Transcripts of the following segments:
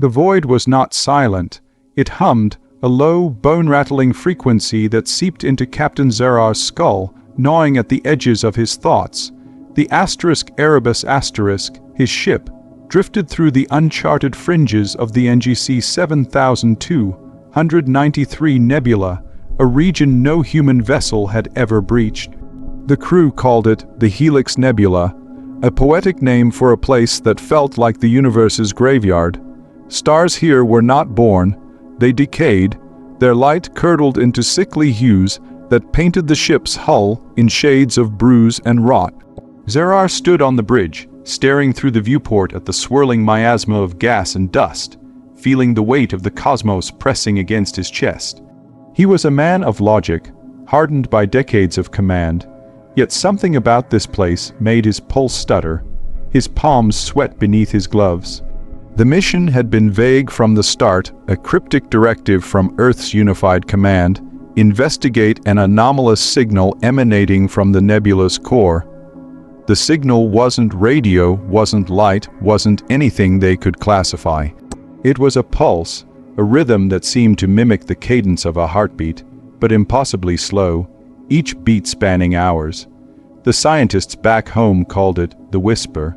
The void was not silent. It hummed, a low, bone-rattling frequency that seeped into Captain Zarrar's skull, gnawing at the edges of his thoughts. The Erebus his ship, drifted through the uncharted fringes of the NGC 7293 Nebula, a region no human vessel had ever breached. The crew called it the Helix Nebula, a poetic name for a place that felt like the universe's graveyard. Stars here were not born, they decayed, their light curdled into sickly hues that painted the ship's hull in shades of bruise and rot. Zarrar stood on the bridge, staring through the viewport at the swirling miasma of gas and dust, feeling the weight of the cosmos pressing against his chest. He was a man of logic, hardened by decades of command, yet something about this place made his pulse stutter, his palms sweat beneath his gloves. The mission had been vague from the start, a cryptic directive from Earth's unified command: investigate an anomalous signal emanating from the nebula's core. The signal wasn't radio, wasn't light, wasn't anything they could classify. It was a pulse, a rhythm that seemed to mimic the cadence of a heartbeat, but impossibly slow, each beat spanning hours. The scientists back home called it the whisper,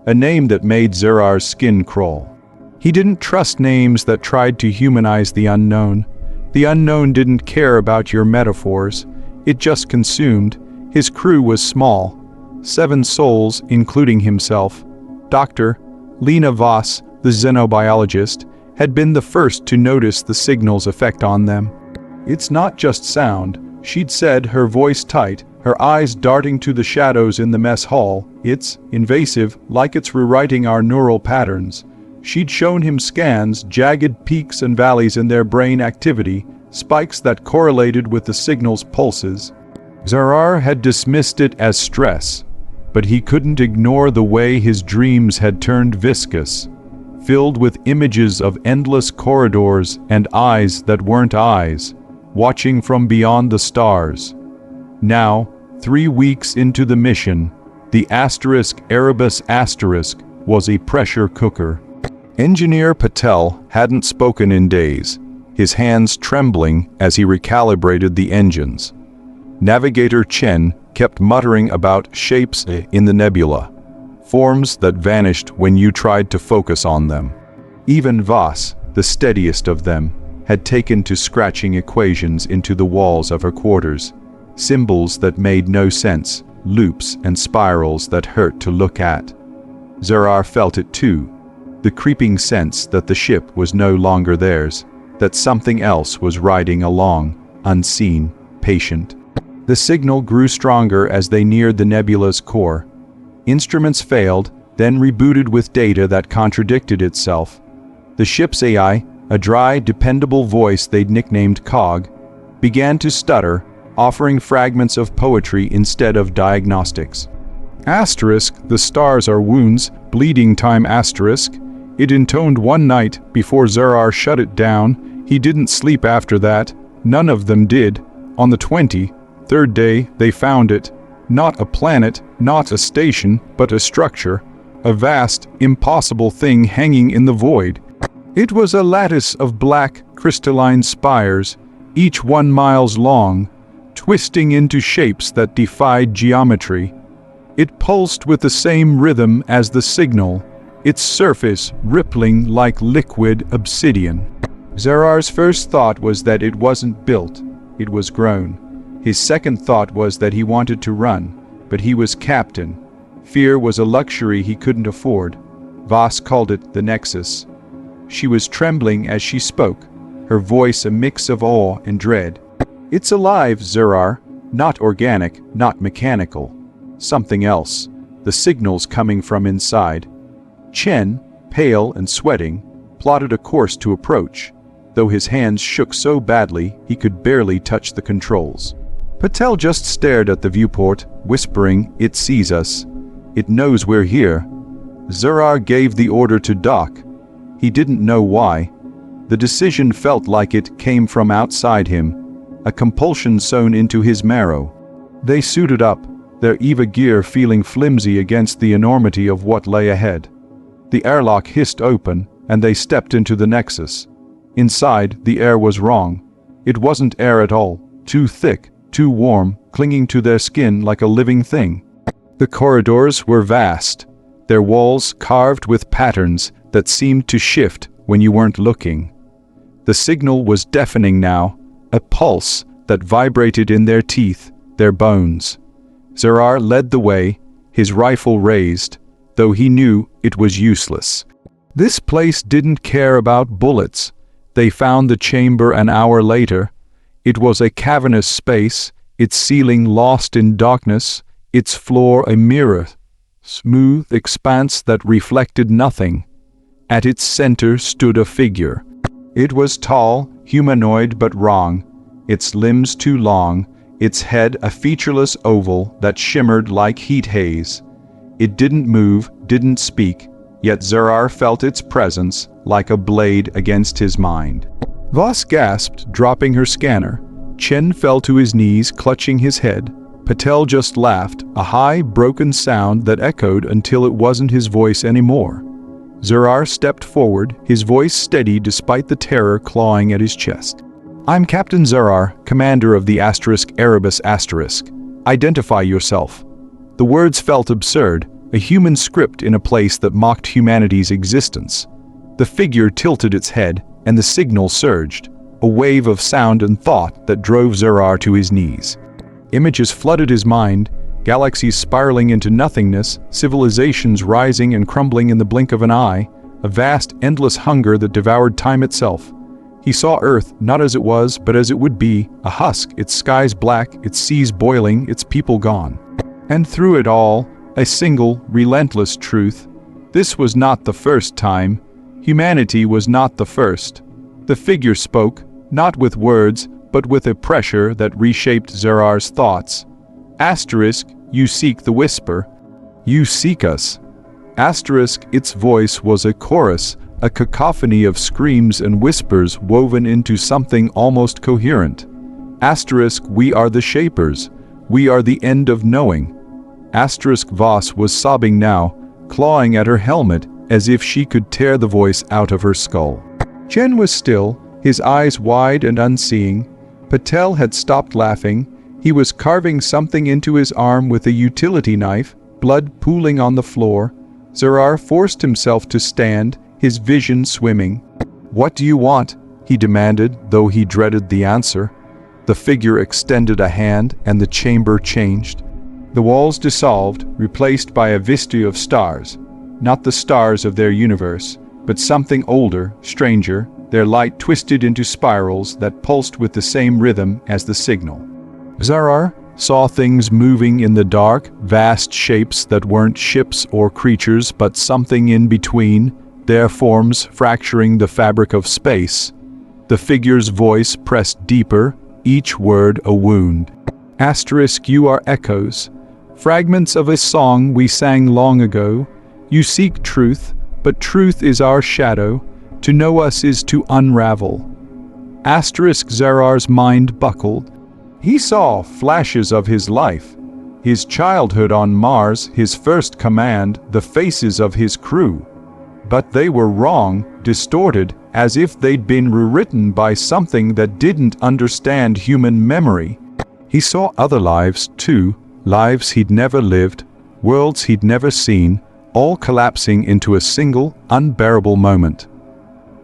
a name that made Zarrar's skin crawl. He didn't trust names that tried to humanize the unknown. The unknown didn't care about your metaphors, it just consumed. His crew was small, 7 souls, including himself. Dr. Lena Voss, the xenobiologist, had been the first to notice the signal's effect on them. "It's not just sound," she'd said, her voice tight, her eyes darting to the shadows in the mess hall. "It's invasive, like it's rewriting our neural patterns." She'd shown him scans, jagged peaks and valleys in their brain activity, spikes that correlated with the signal's pulses. Zarrar had dismissed it as stress, but he couldn't ignore the way his dreams had turned viscous, filled with images of endless corridors and eyes that weren't eyes, watching from beyond the stars. Now, 3 weeks into the mission, the Erebus was a pressure cooker. Engineer Patel hadn't spoken in days, his hands trembling as he recalibrated the engines. Navigator Chen kept muttering about shapes in the nebula, forms that vanished when you tried to focus on them. Even Voss, the steadiest of them, had taken to scratching equations into the walls of her quarters, symbols that made no sense, loops and spirals that hurt to look at. Zarrar felt it too, the creeping sense that the ship was no longer theirs, that something else was riding along, unseen, patient. The signal grew stronger as they neared the nebula's core. Instruments failed, then rebooted with data that contradicted itself. The ship's AI, a dry, dependable voice they'd nicknamed Cog, began to stutter, offering fragments of poetry instead of diagnostics. The stars are wounds, bleeding time *. It intoned one night before Zarrar shut it down. He didn't sleep after that. None of them did. On the 23rd day, they found it. Not a planet, not a station, but a structure. A vast, impossible thing hanging in the void. It was a lattice of black, crystalline spires, each 1 mile long, twisting into shapes that defied geometry. It pulsed with the same rhythm as the signal, its surface rippling like liquid obsidian. Zarrar's first thought was that it wasn't built, it was grown. His second thought was that he wanted to run, but he was captain. Fear was a luxury he couldn't afford. Voss called it the Nexus. She was trembling as she spoke, her voice a mix of awe and dread. "It's alive, Zarrar. Not organic, not mechanical. Something else. The signals coming from inside." Chen, pale and sweating, plotted a course to approach, though his hands shook so badly he could barely touch the controls. Patel just stared at the viewport, whispering, "It sees us. It knows we're here." Zarrar gave the order to dock. He didn't know why. The decision felt like it came from outside him, a compulsion sewn into his marrow. They suited up, their EVA gear feeling flimsy against the enormity of what lay ahead. The airlock hissed open, and they stepped into the nexus. Inside, the air was wrong. It wasn't air at all, too thick, too warm, clinging to their skin like a living thing. The corridors were vast, their walls carved with patterns that seemed to shift when you weren't looking. The signal was deafening now, a pulse that vibrated in their teeth, their bones. Zarrar led the way, his rifle raised, though he knew it was useless. This place didn't care about bullets. They found the chamber an hour later. It was a cavernous space, its ceiling lost in darkness, its floor a mirror, smooth expanse that reflected nothing. At its center stood a figure. It was tall, humanoid but wrong, its limbs too long, its head a featureless oval that shimmered like heat haze. It didn't move, didn't speak, yet Zarrar felt its presence like a blade against his mind. Voss gasped, dropping her scanner. Chen fell to his knees, clutching his head. Patel just laughed, a high, broken sound that echoed until it wasn't his voice anymore. Zarrar stepped forward, his voice steady despite the terror clawing at his chest. "I'm Captain Zarrar, commander of the Erebus *. Identify yourself." The words felt absurd, a human script in a place that mocked humanity's existence. The figure tilted its head, and the signal surged, a wave of sound and thought that drove Zarrar to his knees. Images flooded his mind, galaxies spiraling into nothingness, civilizations rising and crumbling in the blink of an eye, a vast, endless hunger that devoured time itself. He saw Earth not as it was, but as it would be, a husk, its skies black, its seas boiling, its people gone. And through it all, a single, relentless truth. This was not the first time. Humanity was not the first. The figure spoke, not with words, but with a pressure that reshaped Zarrar's thoughts. Asterisk, you seek the whisper. You seek us. Asterisk, its voice was a chorus, a cacophony of screams and whispers woven into something almost coherent. Asterisk, we are the shapers. We are the end of knowing. Asterisk Voss was sobbing now, clawing at her helmet as if she could tear the voice out of her skull. Chen was still, his eyes wide and unseeing. Patel had stopped laughing. He was carving something into his arm with a utility knife, blood pooling on the floor. Zarrar forced himself to stand, his vision swimming. "What do you want?" he demanded, though he dreaded the answer. The figure extended a hand, and the chamber changed. The walls dissolved, replaced by a vista of stars. Not the stars of their universe, but something older, stranger, their light twisted into spirals that pulsed with the same rhythm as the signal. Zarrar saw things moving in the dark, vast shapes that weren't ships or creatures but something in between, their forms fracturing the fabric of space. The figure's voice pressed deeper, each word a wound. Asterisk, you are echoes, fragments of a song we sang long ago. You seek truth, but truth is our shadow. To know us is to unravel. Asterisk, Zarrar's mind buckled. He saw flashes of his life, his childhood on Mars, his first command, the faces of his crew. But they were wrong, distorted, as if they'd been rewritten by something that didn't understand human memory. He saw other lives, too, lives he'd never lived, worlds he'd never seen, all collapsing into a single, unbearable moment.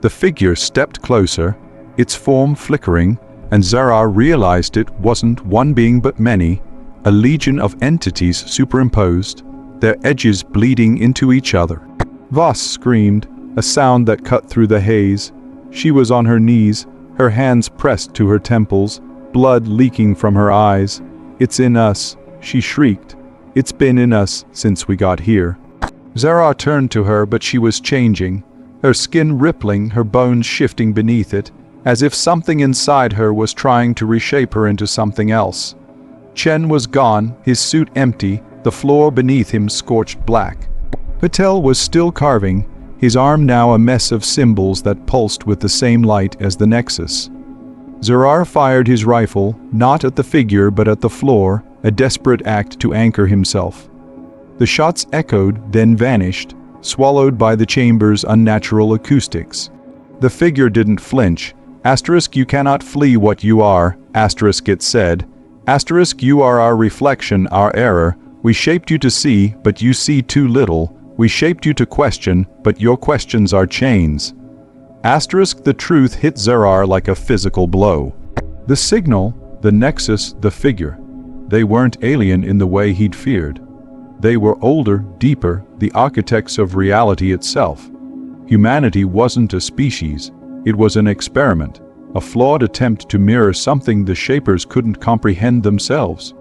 The figure stepped closer, its form flickering, and Zarrar realized it wasn't one being but many, a legion of entities superimposed, their edges bleeding into each other. Voss screamed, a sound that cut through the haze. She was on her knees, her hands pressed to her temples, blood leaking from her eyes. "It's in us," she shrieked. "It's been in us since we got here." Zarrar turned to her, but she was changing, her skin rippling, her bones shifting beneath it, as if something inside her was trying to reshape her into something else. Chen was gone, his suit empty, the floor beneath him scorched black. Patel was still carving, his arm now a mess of symbols that pulsed with the same light as the Nexus. Zarrar fired his rifle, not at the figure but at the floor, a desperate act to anchor himself. The shots echoed, then vanished, swallowed by the chamber's unnatural acoustics. The figure didn't flinch. You cannot flee what you are, it said. You are our reflection, our error. We shaped you to see, but you see too little. We shaped you to question, but your questions are chains. The truth hit Zarrar like a physical blow. The signal, the nexus, the figure. They weren't alien in the way he'd feared. They were older, deeper, the architects of reality itself. Humanity wasn't a species. It was an experiment, a flawed attempt to mirror something the shapers couldn't comprehend themselves.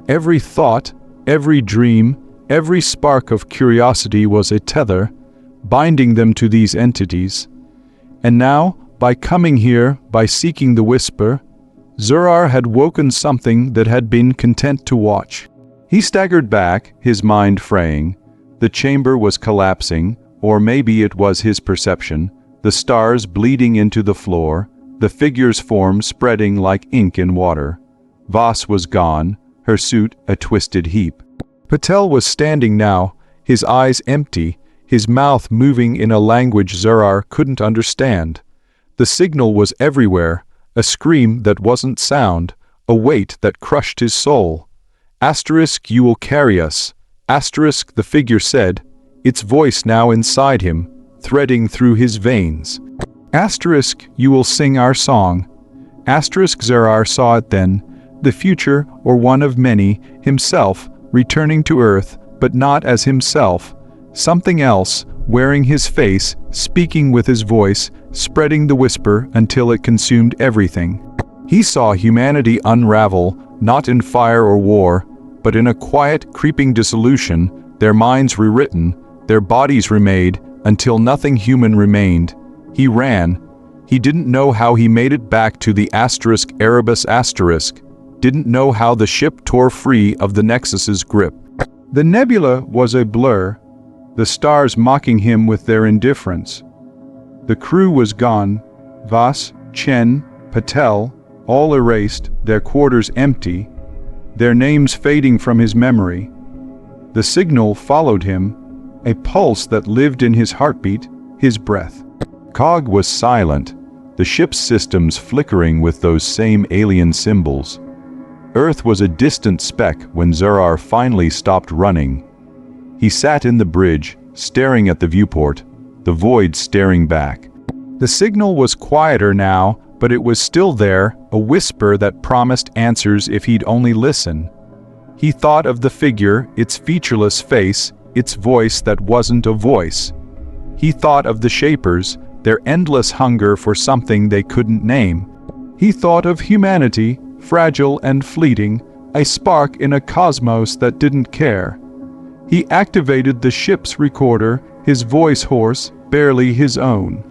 Every thought, every dream, every spark of curiosity was a tether, binding them to these entities. And now, by coming here, by seeking the whisper, Zarrar had woken something that had been content to watch. He staggered back, his mind fraying. The chamber was collapsing, or maybe it was his perception, the stars bleeding into the floor, the figure's form spreading like ink in water. Vas was gone, her suit a twisted heap. Patel was standing now, his eyes empty, his mouth moving in a language Zarrar couldn't understand. The signal was everywhere, a scream that wasn't sound, a weight that crushed his soul. You will carry us. The figure said, its voice now inside him, threading through his veins. You will sing our song. Zarrar saw it then, the future, or one of many, himself, returning to Earth, but not as himself. Something else, wearing his face, speaking with his voice, spreading the whisper until it consumed everything. He saw humanity unravel, not in fire or war, but in a quiet, creeping dissolution, their minds rewritten, their bodies remade, until nothing human remained. He ran. He didn't know how he made it back to the Erebus didn't know how the ship tore free of the Nexus's grip. The nebula was a blur, the stars mocking him with their indifference. The crew was gone, Vas, Chen, Patel, all erased, their quarters empty, their names fading from his memory. The signal followed him, a pulse that lived in his heartbeat, his breath. Cog was silent, the ship's systems flickering with those same alien symbols. Earth was a distant speck when Zarrar finally stopped running. He sat in the bridge, staring at the viewport, the void staring back. The signal was quieter now, but it was still there, a whisper that promised answers if he'd only listen. He thought of the figure, its featureless face, its voice that wasn't a voice. He thought of the shapers, their endless hunger for something they couldn't name. He thought of humanity, fragile and fleeting, a spark in a cosmos that didn't care. He activated the ship's recorder, his voice hoarse, barely his own.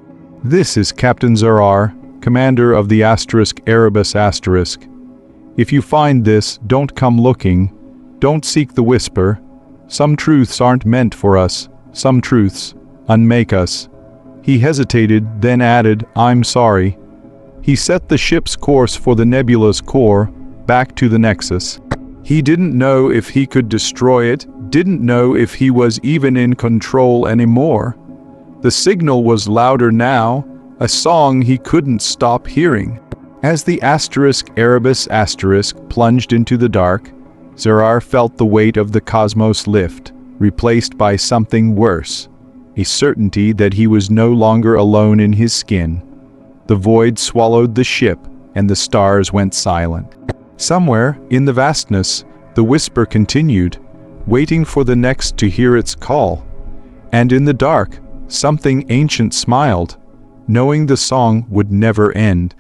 "This is Captain Zarrar, commander of the Erebus *. If you find this, don't come looking. Don't seek the whisper. Some truths aren't meant for us. Some truths unmake us." He hesitated, then added, "I'm sorry." He set the ship's course for the nebula's core, back to the Nexus. He didn't know if he could destroy it, didn't know if he was even in control anymore. The signal was louder now, a song he couldn't stop hearing. As the Erebus * plunged into the dark, Zarrar felt the weight of the cosmos lift, replaced by something worse, a certainty that he was no longer alone in his skin. The void swallowed the ship, and the stars went silent. Somewhere, in the vastness, the whisper continued, waiting for the next to hear its call. And in the dark, something ancient smiled, knowing the song would never end.